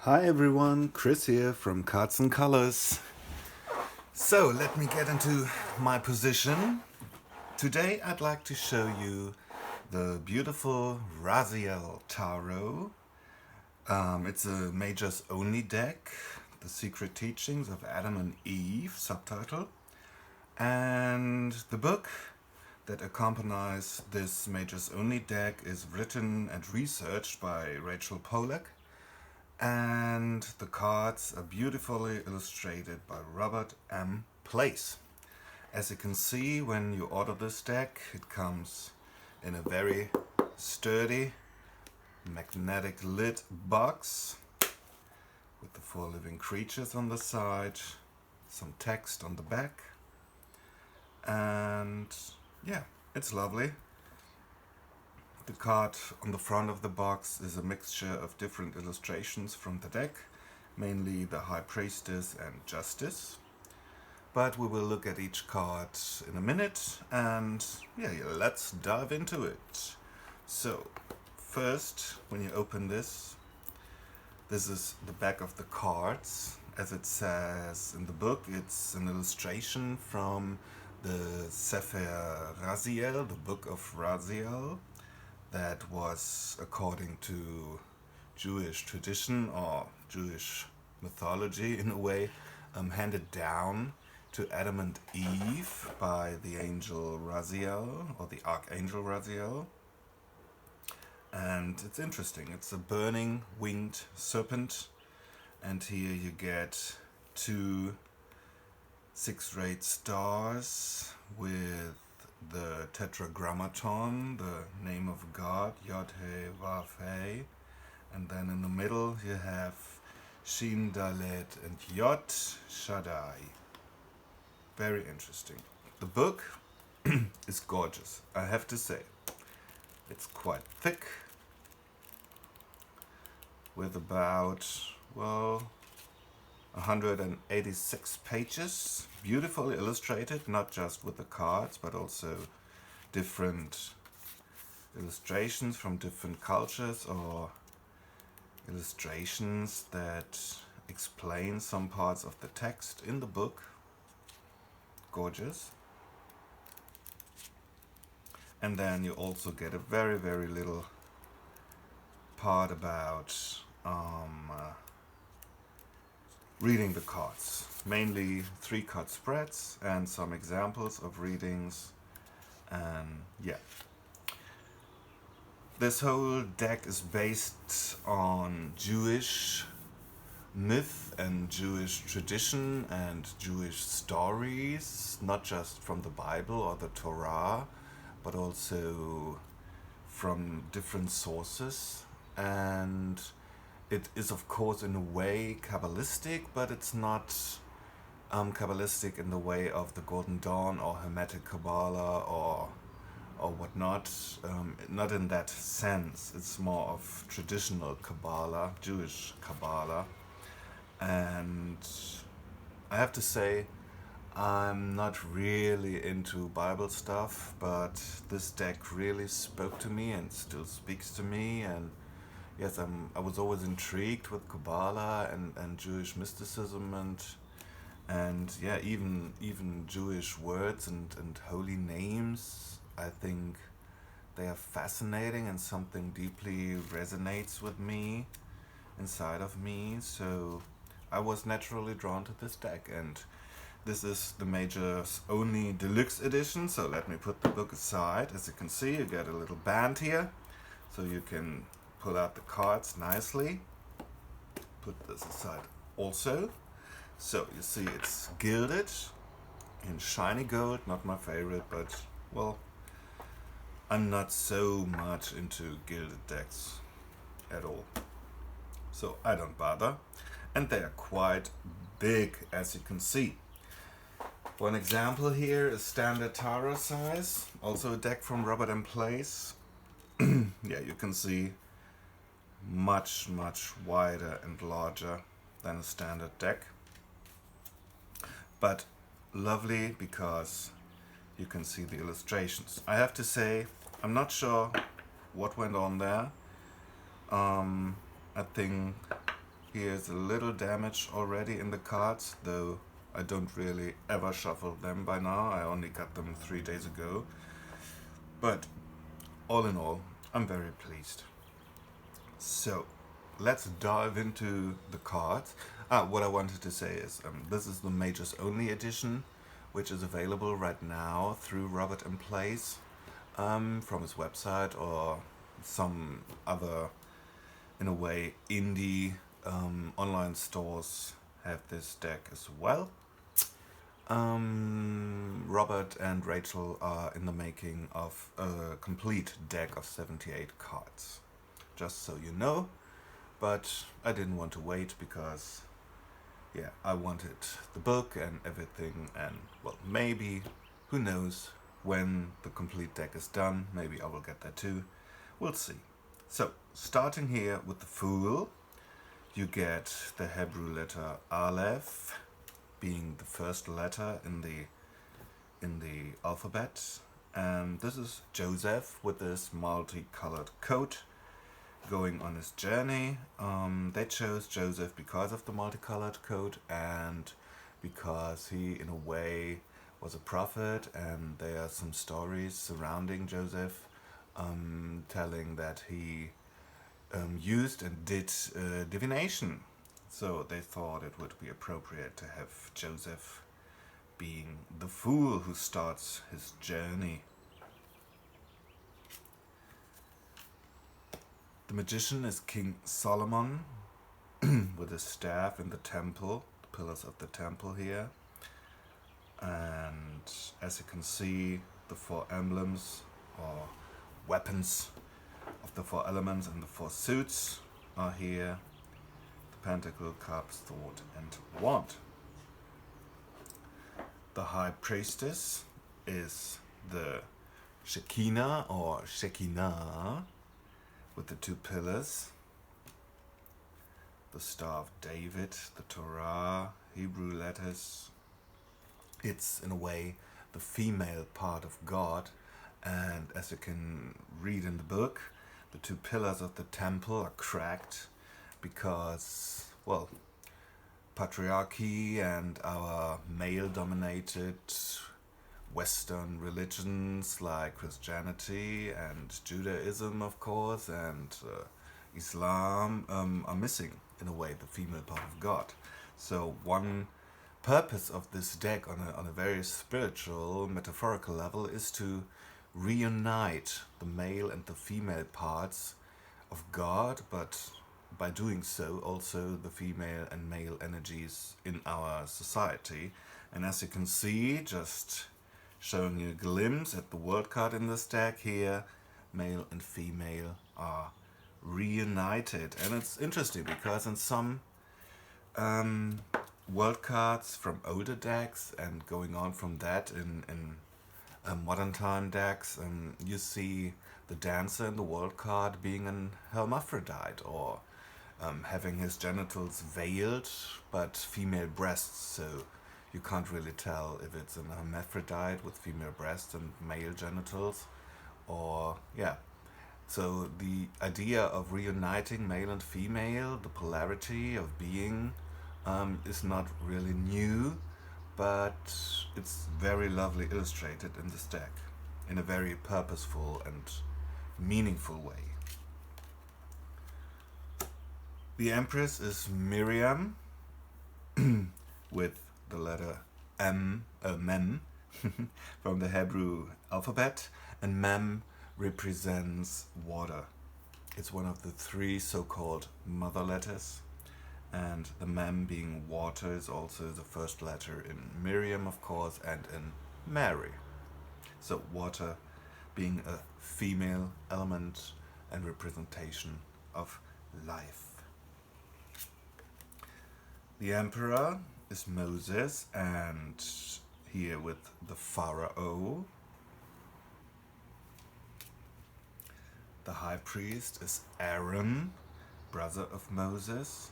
Hi everyone, Chris here from Cards.n.Colors. So let me get into my position. Today I'd like to show you the beautiful Raziel Tarot. It's a Majors Only deck, The Secret Teachings of Adam and Eve, subtitle. And the book that accompanies this Majors Only deck is written and researched by Raziel Pollack. And the cards are beautifully illustrated by Robert M. Place. As you can see, when you order this deck, it comes in a very sturdy magnetic lid box with the 4 living creatures on the side, some text on the back, and yeah, it's lovely. The card on the front of the box is a mixture of different illustrations from the deck, mainly the High Priestess and Justice. But we will look at each card in a minute, and yeah, let's dive into it. So, first, when you open this is the back of the cards. As it says in the book, it's an illustration from the Sefer Raziel, the Book of Raziel, that was, according to Jewish tradition or Jewish mythology in a way, handed down to Adam and Eve by the angel Raziel, or the archangel Raziel. And it's interesting. It's a burning winged serpent, and here you get 2 6-rayed stars with the tetragrammaton, the name of God, Yod He Vav He, and then in the middle you have Shin Dalet and Yod Shaddai. Very interesting. The book is gorgeous, I have to say. It's quite thick, with about, 186 pages, beautifully illustrated, not just with the cards, but also different illustrations from different cultures, or illustrations that explain some parts of the text in the book. Gorgeous. And then you also get a very, very little part about reading the cards. Mainly 3 card spreads and some examples of readings. And yeah. This whole deck is based on Jewish myth and Jewish tradition and Jewish stories, not just from the Bible or the Torah, but also from different sources. And it is, of course, in a way Kabbalistic, but it's not Kabbalistic in the way of the Golden Dawn or Hermetic Kabbalah or whatnot. Not in that sense. It's more of traditional Kabbalah, Jewish Kabbalah. And I have to say, I'm not really into Bible stuff, but this deck really spoke to me and still speaks to me. And yes, I was always intrigued with Kabbalah and Jewish mysticism and yeah, even Jewish words and holy names. I think they are fascinating, and something deeply resonates with me, inside of me. So I was naturally drawn to this deck, and this is the Majors Only Deluxe Edition. So let me put the book aside. As you can see, you get a little band here, so you can pull out the cards nicely. Put this aside also. So you see it's gilded in shiny gold, not my favorite, but well, I'm not so much into gilded decks at all, so I don't bother. And they are quite big, as you can see. One example here is standard tarot size, also a deck from Robert M. Place. Yeah, you can see much wider and larger than a standard deck, but lovely because you can see the illustrations. I have to say, I'm not sure what went on there. I think Here's a little damage already in the cards, though I don't really ever shuffle them by now. I only got them 3 days ago. But all in all, I'm very pleased. So, let's dive into the cards. What I wanted to say is, this is the Majors Only edition, which is available right now through Robert & Place, from his website or some other, in a way, indie online stores have this deck as well. Robert and Rachel are in the making of a complete deck of 78 cards. Just so you know, but I didn't want to wait because, yeah, I wanted the book and everything, and, well, maybe, who knows, when the complete deck is done, maybe I will get that too. We'll see. So, starting here with the Fool, you get the Hebrew letter Aleph, being the first letter in the alphabet, and this is Joseph with this multicolored coat going on his journey. They chose Joseph because of the multicolored coat and because he, in a way, was a prophet, and there are some stories surrounding Joseph, telling that he used and did divination. So they thought it would be appropriate to have Joseph being the fool who starts his journey. The magician is King Solomon with his staff in the temple, the pillars of the temple here. And as you can see, the 4 emblems or weapons of the 4 elements and the 4 suits are here. The pentacle, cups, sword, and wand. The high priestess is the Shekinah or Shekinah with the 2 pillars. The Star of David, the Torah, Hebrew letters. It's, in a way, the female part of God, and as you can read in the book, the 2 pillars of the temple are cracked because, well, patriarchy and our male-dominated Western religions like Christianity and Judaism, of course, and Islam are missing, in a way, the female part of God. So one purpose of this deck on a very spiritual, metaphorical level is to reunite the male and the female parts of God, but by doing so also the female and male energies in our society. And as you can see, just showing you a glimpse at the world card in this deck here, male and female are reunited. And it's interesting because in some world cards from older decks and going on from that in modern time decks, you see the dancer in the world card being an hermaphrodite, or having his genitals veiled but female breasts, so you can't really tell if it's an hermaphrodite with female breasts and male genitals, or yeah. So the idea of reuniting male and female, the polarity of being, is not really new, but it's very lovely illustrated in this deck in a very purposeful and meaningful way. The Empress is Miriam with the letter Mem from the Hebrew alphabet, and Mem represents water. It's one of the 3 so-called mother letters, and the Mem being water is also the first letter in Miriam, of course, and in Mary. So water being a female element and representation of life. The Emperor is Moses, and here with the Pharaoh. The High Priest is Aaron, brother of Moses,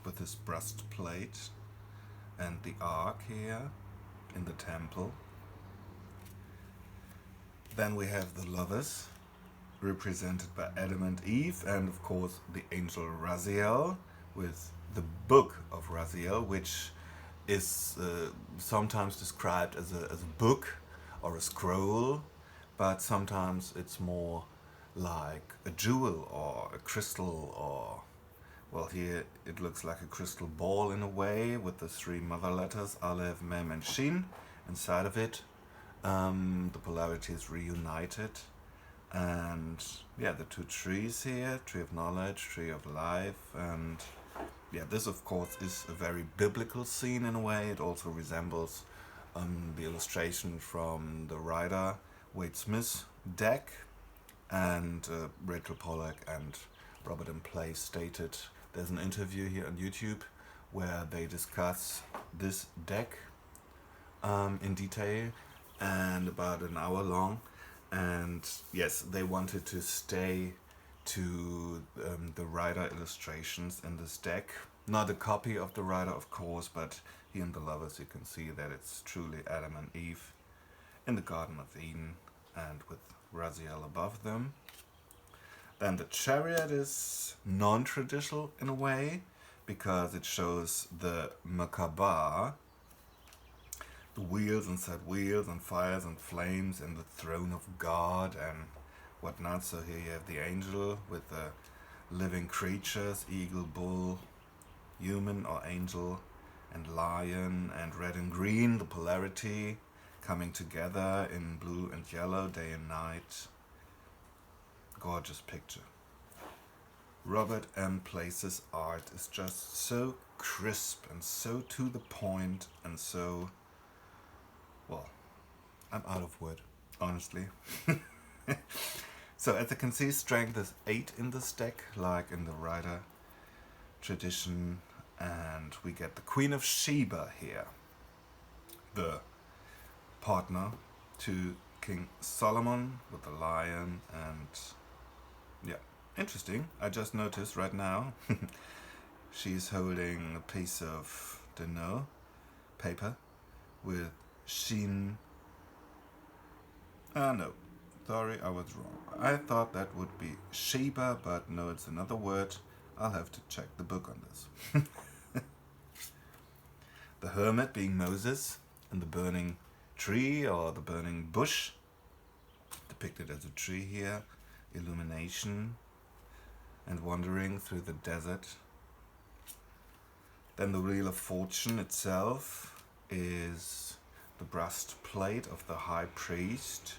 with his breastplate and the ark here in the temple. Then we have the Lovers, represented by Adam and Eve, and of course the angel Raziel with the book of Raziel, which is sometimes described as a book or a scroll, but sometimes it's more like a jewel or a crystal, or, well, here it looks like a crystal ball in a way with the three mother letters Aleph, Mem and Shin inside of it. The polarity is reunited, and yeah, the two trees here, tree of knowledge, tree of life, and yeah, this of course is a very biblical scene in a way. It also resembles the illustration from the Rider Waite Smith deck, and Raziel Pollack and Robert M. Play stated, there's an interview here on YouTube where they discuss this deck in detail, and about an hour long. And yes, they wanted to stay to the Rider illustrations in this deck. Not a copy of the Rider, of course, but here in the Lovers you can see that it's truly Adam and Eve in the Garden of Eden, and with Raziel above them. Then the Chariot is non-traditional in a way, because it shows the Merkabah, the wheels inside wheels and fires and flames, and the throne of God and whatnot. So here you have the angel with the living creatures, eagle, bull, human or angel, and lion, and red and green, the polarity coming together in blue and yellow, day and night. Gorgeous picture. Robert M. Place's art is just so crisp and so to the point, and so, well, I'm out of word, honestly. So as you can see, strength is 8 in this deck, like in the Rider tradition, and we get the Queen of Sheba here, the partner to King Solomon with the lion. And yeah, interesting. I just noticed right now she's holding a piece of, don't know, paper with Shin. No, sorry, I was wrong. I thought that would be Sheba, but no, it's another word. I'll have to check the book on this. The hermit being Moses in the burning tree or the burning bush, depicted as a tree here, illumination and wandering through the desert. Then the Wheel of Fortune itself is the breastplate of the high priest,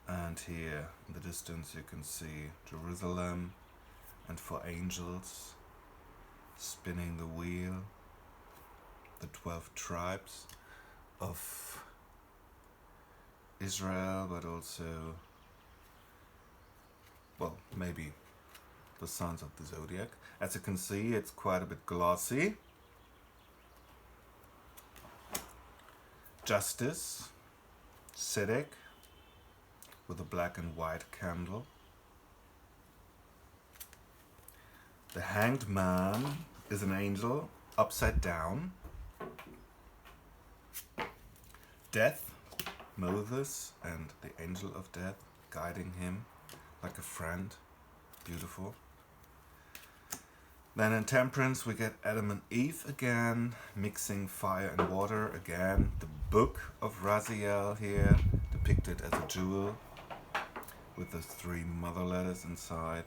and here in the distance you can see Jerusalem, and 4 angels spinning the wheel, the 12 tribes of Israel, but also, well, maybe the signs of the zodiac. As you can see, it's quite a bit glossy. Justice, Tzedek, with a black and white candle. The Hanged Man is an angel upside down. Death, Moses and the angel of death guiding him like a friend. Beautiful. Then in Temperance we get Adam and Eve again, mixing fire and water again. The book of Raziel here, depicted as a jewel with the 3 mother letters inside.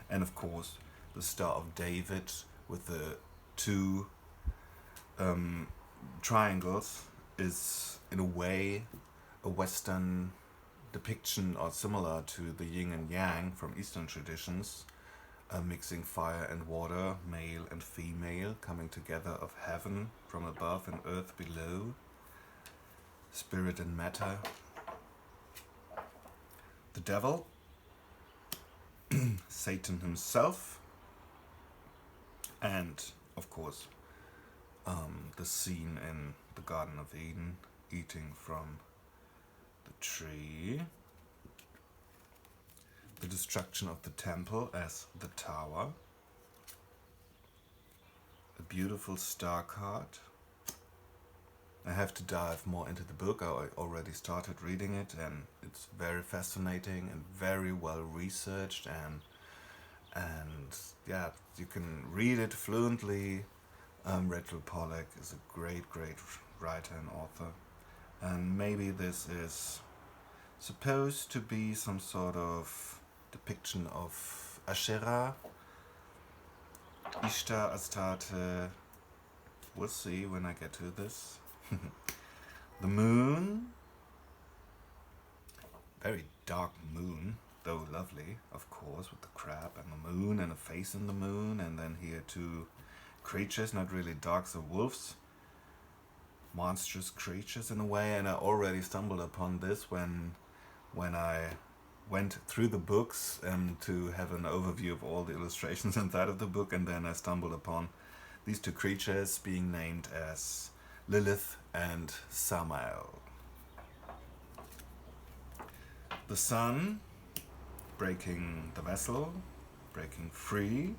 And of course the Star of David with the 2 triangles is in a way a Western depiction, or similar to the yin and yang from Eastern traditions, mixing fire and water, male and female, coming together of heaven from above and earth below, spirit and matter. The devil, Satan himself, and of course the scene in the Garden of Eden, eating from the tree. The destruction of the temple as the tower. A beautiful star card. I have to dive more into the book. I already started reading it, and it's very fascinating and very well researched, and yeah, you can read it fluently. Raziel Pollack is a great, great writer and author, and maybe this is supposed to be some sort of depiction of Asherah, Ishtar, Astarte. We'll see when I get to this. The moon, very dark moon, though lovely, of course, with the crab and the moon and a face in the moon, and then here two creatures, not really dogs or wolves, monstrous creatures in a way. And I already stumbled upon this when I went through the books to have an overview of all the illustrations inside of the book, and then I stumbled upon these two creatures being named as Lilith and Samael. The sun breaking the vessel, breaking free,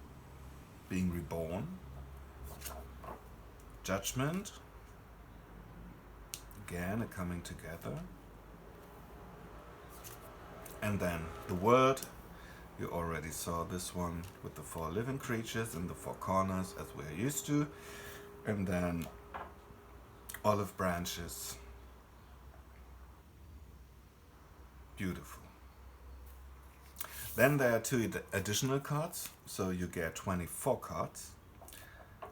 being reborn. Judgment, again a coming together. And then the world, you already saw this one with the 4 living creatures in the 4 corners as we're used to. And then olive branches. Beautiful. Then there are 2 additional cards, so you get 24 cards.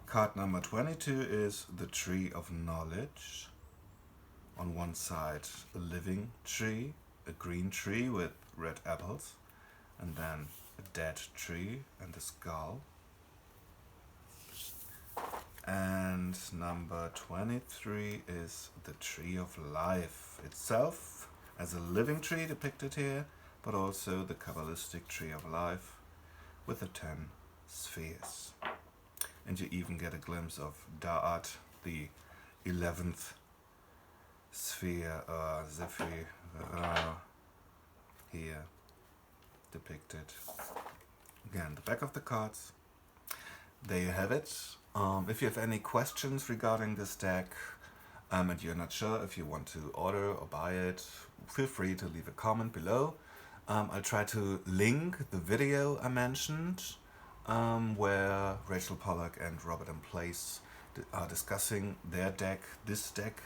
Card number 22 is the Tree of Knowledge. On one side, a living tree, a green tree with red apples, and then a dead tree and a skull. And number 23 is the Tree of Life itself, as a living tree depicted here, but also the Kabbalistic Tree of Life with the 10 spheres. And you even get a glimpse of Da'at, the 11th sphere, Zephirah, here depicted. Again, the back of the cards. There you have it. If you have any questions regarding this deck, and you're not sure if you want to order or buy it, feel free to leave a comment below. I'll try to link the video I mentioned, where Raziel Pollack and Robert M. Place are discussing their deck, this deck,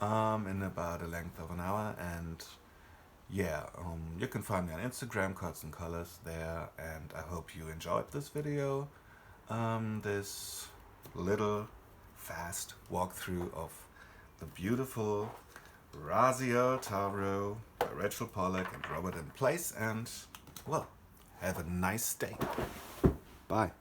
in about a length of an hour. And yeah, you can find me on Instagram, Cards.n.Colors there, and I hope you enjoyed this video, this little fast walkthrough of the beautiful Raziel Tarot by Raziel Pollack and Robert M. Place, and well, have a nice day. Bye.